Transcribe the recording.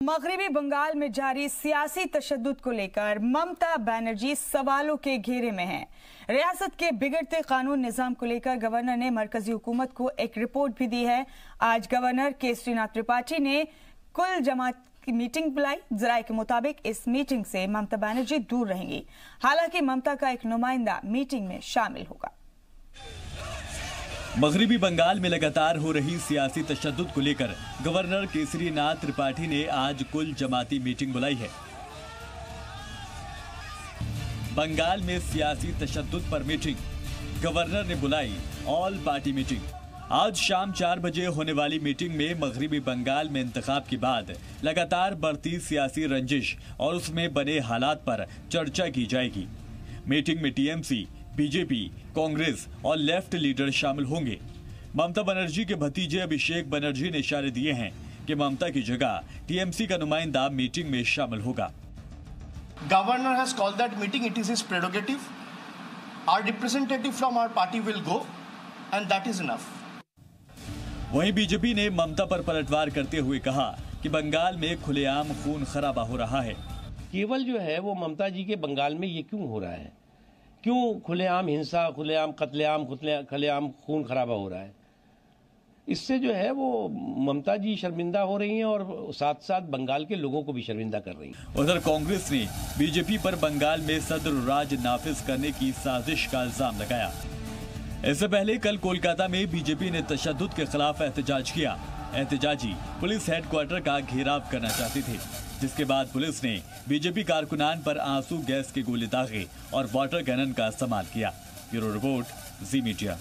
मगरबी बंगाल में जारी सियासी तशद्दुद को लेकर ममता बनर्जी सवालों के घेरे में हैं। रियासत के बिगड़ते कानून निजाम को लेकर गवर्नर ने मरकजी हुकूमत को एक रिपोर्ट भी दी है। आज गवर्नर केसरीनाथ त्रिपाठी ने कुल जमात की मीटिंग बुलाई। जराये के मुताबिक इस मीटिंग से ममता बनर्जी दूर रहेंगी। हालांकि ममता का एक नुमाइंदा मीटिंग में शामिल होगा। मगरबी बंगाल में लगातार हो रही सियासी तशद्दुद को लेकर गवर्नर केसरीनाथ त्रिपाठी ने आज कुल जमाती मीटिंग बुलाई है। बंगाल में सियासी तशद्दुद पर मीटिंग, गवर्नर ने बुलाई ऑल पार्टी मीटिंग। आज शाम 4 बजे होने वाली मीटिंग में मगरबी बंगाल में इंतखाब के बाद लगातार बढ़ती सियासी रंजिश और उसमें बने हालात पर चर्चा की जाएगी। मीटिंग में टीएमसी, बीजेपी, कांग्रेस और लेफ्ट लीडर शामिल होंगे। ममता बनर्जी के भतीजे अभिषेक बनर्जी ने इशारे दिए हैं कि ममता की जगह टीएमसी का नुमाइंदा मीटिंग में शामिल होगा। Governor has called that meeting. It is his prerogative. Our representative from our party will go, and that is enough. वहीं बीजेपी ने ममता पर पलटवार करते हुए कहा कि बंगाल में खुलेआम खून खराबा हो रहा है। केवल जो है वो ममता जी के बंगाल में ये क्यों हो रहा है, क्यों खुलेआम हिंसा, खुलेआम कत्लेआम, खुलेआम खून खराबा हो रहा है। इससे जो है वो ममता जी शर्मिंदा हो रही हैं और साथ साथ बंगाल के लोगों को भी शर्मिंदा कर रही हैं। उधर कांग्रेस ने बीजेपी पर बंगाल में सदर राज नाफिज करने की साजिश का इल्जाम लगाया। इससे पहले कल कोलकाता में बीजेपी ने तशद्दुद के खिलाफ एहतजाज किया। एहतजाजी पुलिस हेडक्वार्टर का घेराव करना चाहते थे, जिसके बाद पुलिस ने बीजेपी कारकुनान पर आंसू गैस के गोले दागे और वाटर कैनन का इस्तेमाल किया। ब्यूरो रिपोर्ट, जी मीडिया।